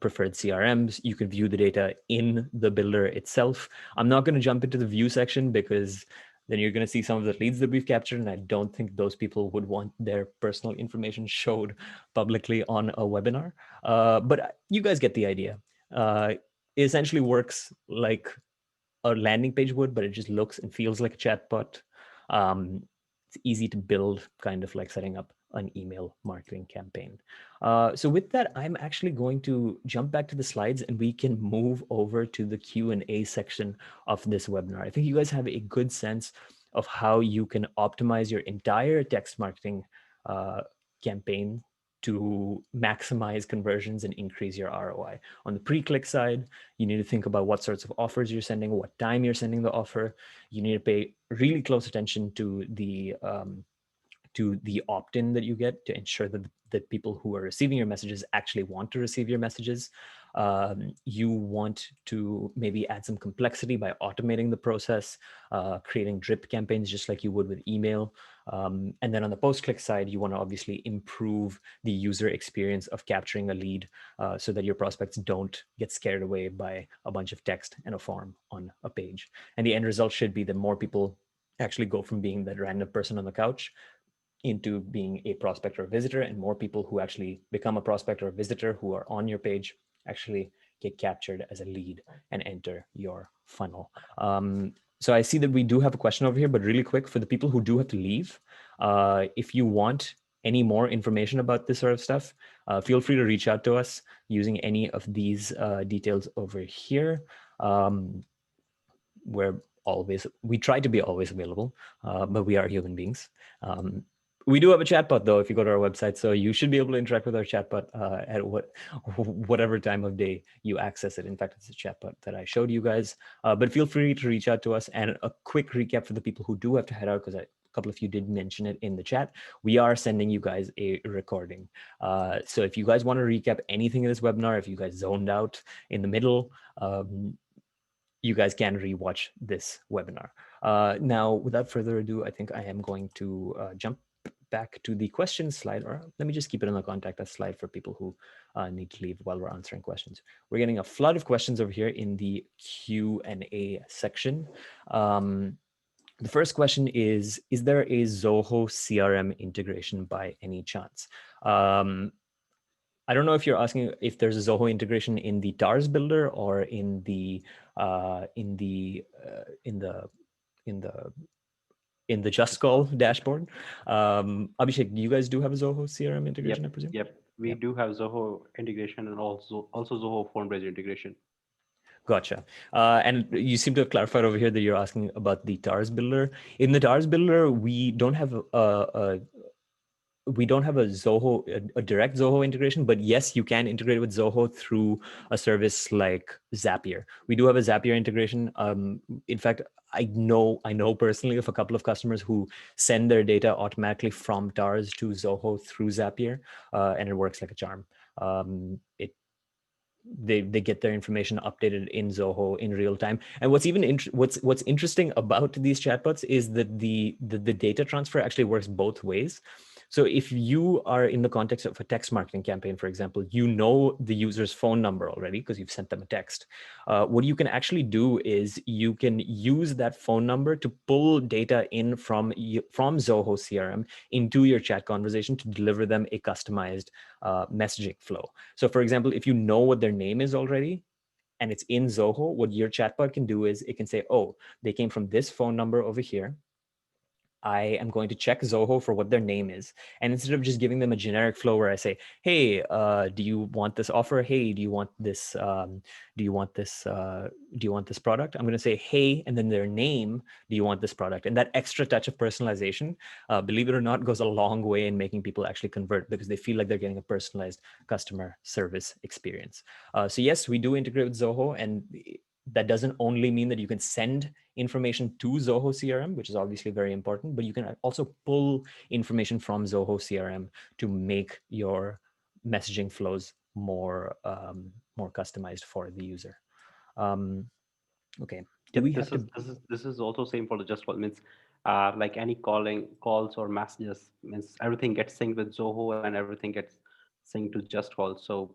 preferred CRMs. You can view the data in the builder itself. I'm not going to jump into the view section because then you're going to see some of the leads that we've captured, and I don't think those people would want their personal information showed publicly on a webinar. But you guys get the idea. It essentially works like a landing page would, but it just looks and feels like a chatbot. It's easy to build, kind of like setting up an email marketing campaign. So with that, I'm actually going to jump back to the slides and we can move over to the Q&A section of this webinar. I think you guys have a good sense of how you can optimize your entire text marketing campaign to maximize conversions and increase your ROI. On the pre-click side, you need to think about what sorts of offers you're sending, what time you're sending the offer. You need to pay really close attention to the to the opt-in that you get to ensure that people who are receiving your messages actually want to receive your messages. You want to maybe add some complexity by automating the process, creating drip campaigns just like you would with email. And then on the post-click side, you want to obviously improve the user experience of capturing a lead so that your prospects don't get scared away by a bunch of text and a form on a page. And the end result should be that more people actually go from being that random person on the couch into being a prospect or a visitor, and more people who actually become a prospect or a visitor who are on your page actually get captured as a lead and enter your funnel. So I see that we do have a question over here, but really quick, for the people who do have to leave, if you want any more information about this sort of stuff, feel free to reach out to us using any of these details over here. We try to be always available, but we are human beings. We do have a chatbot though, if you go to our website, so you should be able to interact with our chatbot at whatever time of day you access it. In fact, it's a chatbot that I showed you guys, but feel free to reach out to us. And a quick recap for the people who do have to head out, because a couple of you did mention it in the chat, we are sending you guys a recording. So if you guys want to recap anything in this webinar, if you guys zoned out in the middle, you guys can rewatch this webinar. Now, without further ado, I think I am going to jump back to the questions slide, or let me just keep it on the contact us slide for people who need to leave while we're answering questions. We're getting a flood of questions over here in the Q&A section. The first question is there a Zoho CRM integration by any chance? I don't know if you're asking if there's a Zoho integration in the TARS builder or in the JustCall dashboard. Abhishek, do you guys do have a Zoho CRM integration, I presume? Yep. We do have Zoho integration and also Zoho Phonebridge integration. Gotcha. And you seem to have clarified over here that you're asking about the TARS builder. In the TARS builder, we don't have a Zoho, a direct Zoho integration, but yes, you can integrate with Zoho through a service like Zapier. We do have a Zapier integration. In fact, I know personally of a couple of customers who send their data automatically from TARS to Zoho through Zapier, and it works like a charm. They get their information updated in Zoho in real time. And what's even what's interesting about these chatbots is that the data transfer actually works both ways. So if you are in the context of a text marketing campaign, for example, you know the user's phone number already because you've sent them a text. What you can actually do is you can use that phone number to pull data in from Zoho CRM into your chat conversation to deliver them a customized messaging flow. So for example, if you know what their name is already, and it's in Zoho, what your chatbot can do is it can say, oh, they came from this phone number over here. I am going to check Zoho for what their name is. And instead of just giving them a generic flow where I say, hey, do you want this offer? Hey, do you want this, do you want this product? I'm going to say, hey, and then their name, do you want this product? And that extra touch of personalization, believe it or not, goes a long way in making people actually convert because they feel like they're getting a personalized customer service experience. So yes, we do integrate with Zoho, and that doesn't only mean that you can send information to Zoho CRM, which is obviously very important, but you can also pull information from Zoho CRM to make your messaging flows more customized for the user. Okay. This is also same for the JustCall. Means like any calls or messages, means everything gets synced with Zoho and everything gets synced to JustCall. So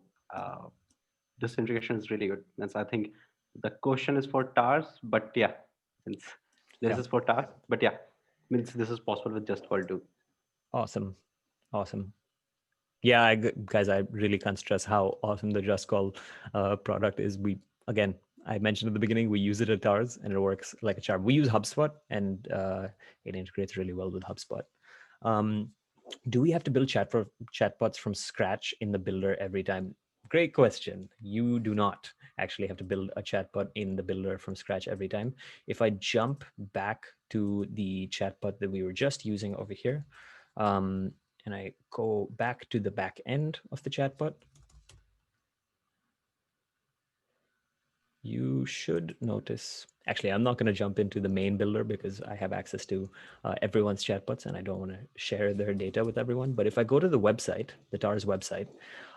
this integration is really good. Means I think the question is for TARS, but yeah, since this is for TARS, but yeah, means this is possible with JustCall too. Awesome. Yeah, guys, I really can't stress how awesome the JustCall product is. I mentioned at the beginning, we use it at TARS and it works like a charm. We use HubSpot and it integrates really well with HubSpot. Do we have to build chatbots from scratch in the builder every time? Great question. You do not actually have to build a chatbot in the builder from scratch every time. If I jump back to the chatbot that we were just using over here, and I go back to the back end of the chatbot, you should notice. Actually, I'm not going to jump into the main builder because I have access to everyone's chatbots and I don't want to share their data with everyone. But if I go to the website, the TAR's website,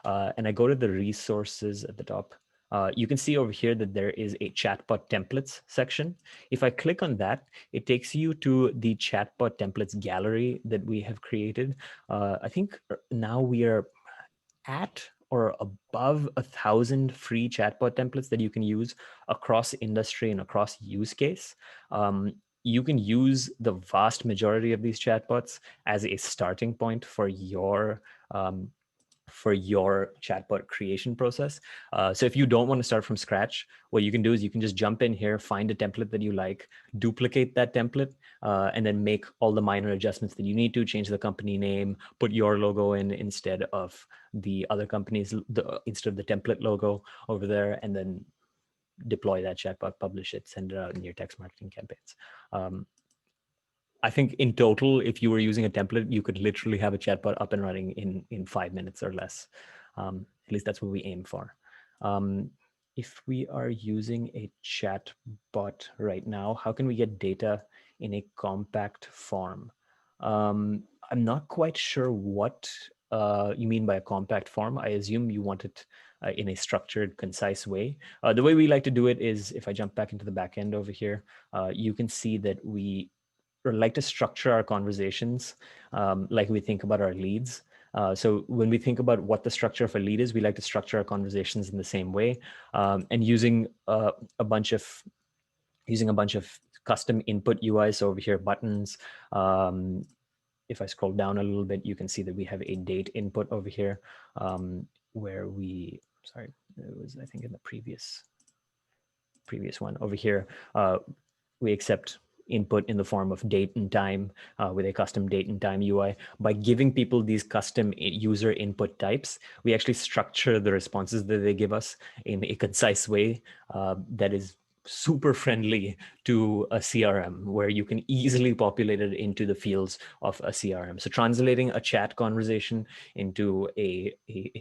and I go to the resources at the top, you can see over here that there is a chatbot templates section. If I click on that, it takes you to the chatbot templates gallery that we have created. I think now we are at or above 1,000 free chatbot templates that you can use across industry and across use case. You can use the vast majority of these chatbots as a starting point um, for your chatbot creation process. So if you don't want to start from scratch, what you can do is you can just jump in here, find a template that you like, duplicate that template, and then make all the minor adjustments that you need to, change the company name, put your logo in instead of the other company's, instead of the template logo over there, and then deploy that chatbot, publish it, send it out in your text marketing campaigns. I think in total, if you were using a template, you could literally have a chatbot up and running in 5 minutes or less. At least that's what we aim for. If we are using a chatbot right now, how can we get data in a compact form? I'm not quite sure what you mean by a compact form. I assume you want it in a structured, concise way. The way we like to do it is, if I jump back into the back end over here, you can see that we like to structure our conversations like we think about our leads. So when we think about what the structure of a lead is, we like to structure our conversations in the same way, and using a bunch of custom input UI. So over here, buttons. If I scroll down a little bit, you can see that we have a date input over here, where we, sorry, it was, I think, in the previous one over here. We accept input in the form of date and time with a custom date and time UI. By giving people these custom user input types, we actually structure the responses that they give us in a concise way that is super friendly to a CRM, where you can easily populate it into the fields of a CRM. So translating a chat conversation into a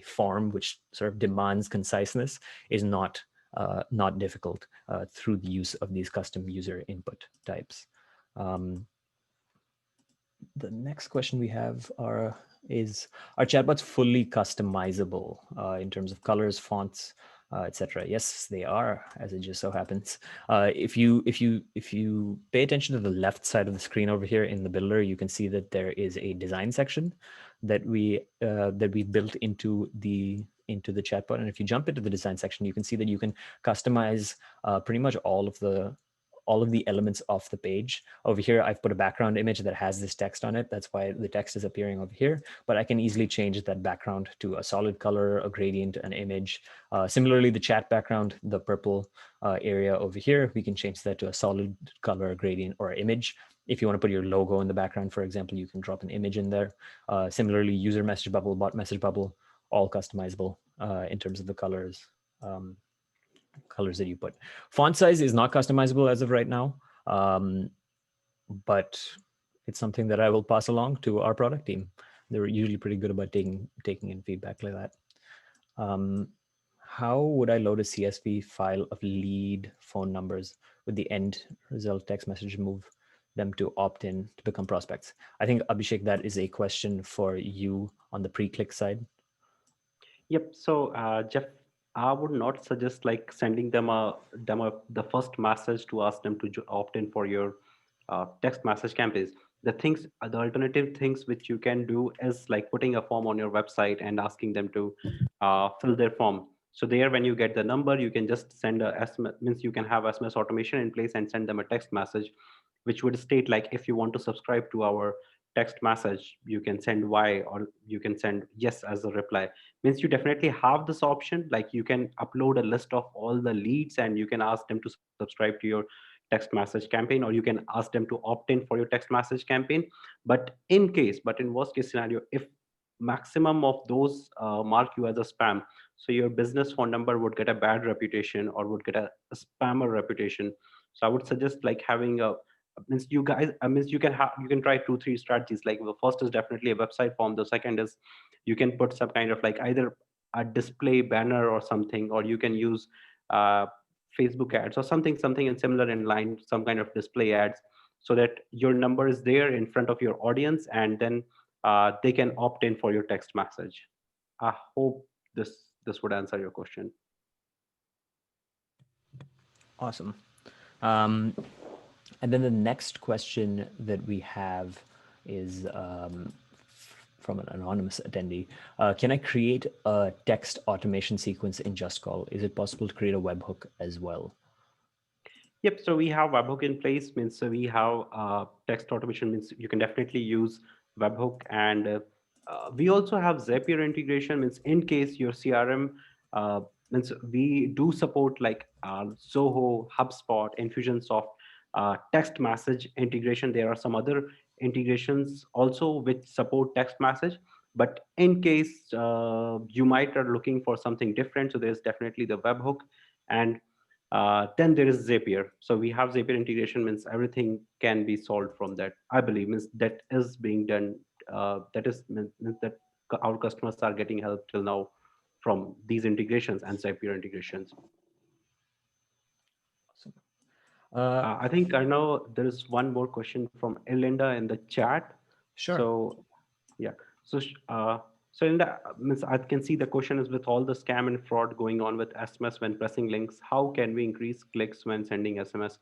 form which sort of demands conciseness is not difficult through the use of these custom user input types. The next question we have is chatbots fully customizable in terms of colors, fonts, etc.? Yes, they are, as it just so happens. If you pay attention to the left side of the screen over here in the builder, you can see that there is a design section that we built into the chatbot. And if you jump into the design section, you can see that you can customize pretty much all of the elements of the page. Over here, I've put a background image that has this text on it. That's why the text is appearing over here, but I can easily change that background to a solid color, a gradient, an image. Similarly, the chat background, the purple area over here, we can change that to a solid color, gradient, or image. If you want to put your logo in the background, for example, you can drop an image in there. Similarly, user message bubble, bot message bubble, all customizable in terms of the colors. Colors that you put. Font size is not customizable as of right now, but it's something that I will pass along to our product team. They're usually pretty good about taking in feedback like that. How would I load a CSV file of lead phone numbers with the end result text message, move them to opt in to become prospects? I think, Abhishek, that is a question for you on the pre-click side. Yep. So, Jeff, I would not suggest like sending them the first message to ask them to opt in for your text message campaigns. The alternative things which you can do is like putting a form on your website and asking them to fill their form. So there, when you get the number, you can just send a SMS. Means you can have SMS automation in place and send them a text message, which would state like, if you want to subscribe to our text message, you can send Y or you can send yes as a reply. Means you definitely have this option, like you can upload a list of all the leads and you can ask them to subscribe to your text message campaign, or you can ask them to opt in for your text message campaign. But in worst case scenario, if maximum of those mark you as a spam, so your business phone number would get a bad reputation or would get a spammer reputation. So I would suggest like having a, means you guys, means you can try 2 3 strategies. Like the first is definitely a website form. The second is you can put some kind of like either a display banner or something, or you can use uh, Facebook ads or something and similar in line, some kind of display ads, so that your number is there in front of your audience, and then they can opt in for your text message. I hope this would answer your question. Awesome. Um, and then the next question that we have is from an anonymous attendee. Can I create a text automation sequence in JustCall? Is it possible to create a webhook as well? Yep. So we have webhook in place. Means so we have text automation. Means you can definitely use webhook, and we also have Zapier integration. Means in case your CRM, means we do support like Zoho, HubSpot, Infusionsoft, text message integration. There are some other integrations also which support text message. But in case you might are looking for something different, so there's definitely the webhook. And then there is Zapier. So we have Zapier integration, means everything can be solved from that. I believe means that is being done. Means that our customers are getting help till now from these integrations and Zapier integrations. Awesome. Uh, I think I know there is one more question from Elinda in the chat. sure. So yeah. So so in the means I can see the question is, with all the scam and fraud going on with SMS when pressing links, how can we increase clicks when sending SMS?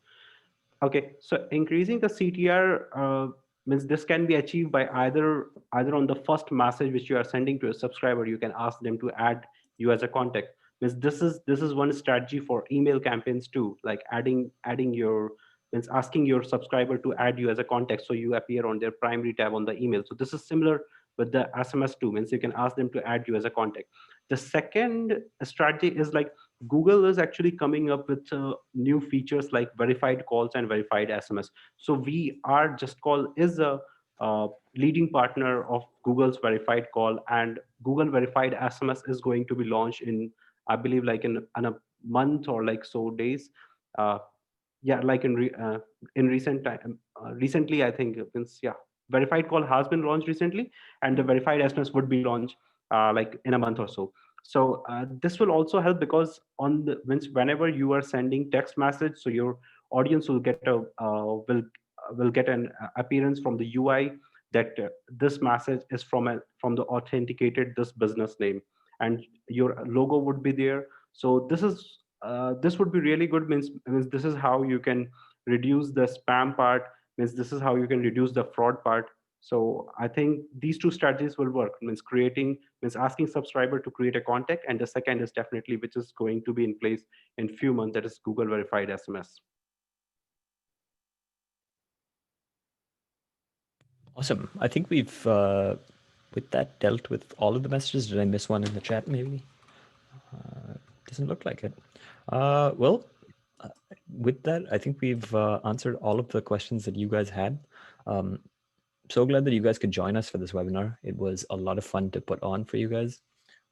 Okay, so increasing the CTR means this can be achieved by either on the first message which you are sending to a subscriber, you can ask them to add you as a contact. Means this is one strategy for email campaigns too, like adding your, means asking your subscriber to add you as a contact so you appear on their primary tab on the email. So this is similar with the SMS too, means you can ask them to add you as a contact. The second strategy is like Google is actually coming up with new features like verified calls and verified SMS. So we are Just Call is a leading partner of Google's verified call, and Google verified SMS is going to be launched in, I believe, like in a month or like so days. Uh, yeah, like in recent time, recently I think it means, yeah, verified call has been launched recently, and the verified SMS would be launched like in a month or so. So this will also help because on the whenever you are sending text message, so your audience will get a will get an appearance from the UI that this message is from the authenticated this business name, and your logo would be there. So this would be really good. Means this is how you can reduce the spam part. Means this is how you can reduce the fraud part. So I think these two strategies will work. Means asking subscriber to create a contact, and the second is definitely which is going to be in place in few months, that is Google verified SMS. Awesome. I think we've, with that, dealt with all of the messages. Did I miss one in the chat, maybe? Doesn't look like it. Well, with that, I think we've answered all of the questions that you guys had. So glad that you guys could join us for this webinar. It was a lot of fun to put on for you guys.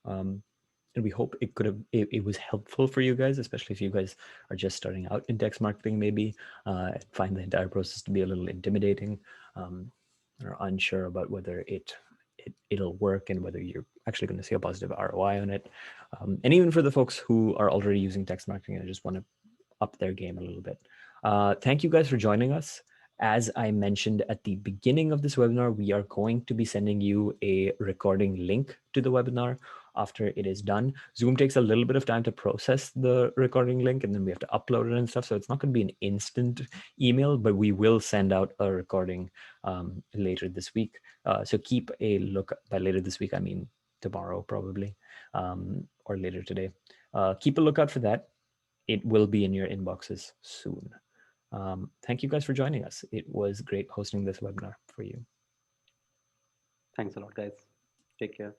And we hope it was helpful for you guys, especially if you guys are just starting out in text marketing, maybe find the entire process to be a little intimidating, or unsure about whether it'll work and whether you're actually going to see a positive ROI on it. And even for the folks who are already using text marketing and just want to up their game a little bit. Thank you guys for joining us. As I mentioned at the beginning of this webinar, we are going to be sending you a recording link to the webinar after it is done. Zoom takes a little bit of time to process the recording link, and then we have to upload it and stuff. So it's not going to be an instant email, but we will send out a recording later this week. So keep a look. By later this week, I mean tomorrow probably, or later today. Keep a lookout for that. It will be in your inboxes soon. Thank you guys for joining us. It was great hosting this webinar for you. Thanks a lot, guys. Take care.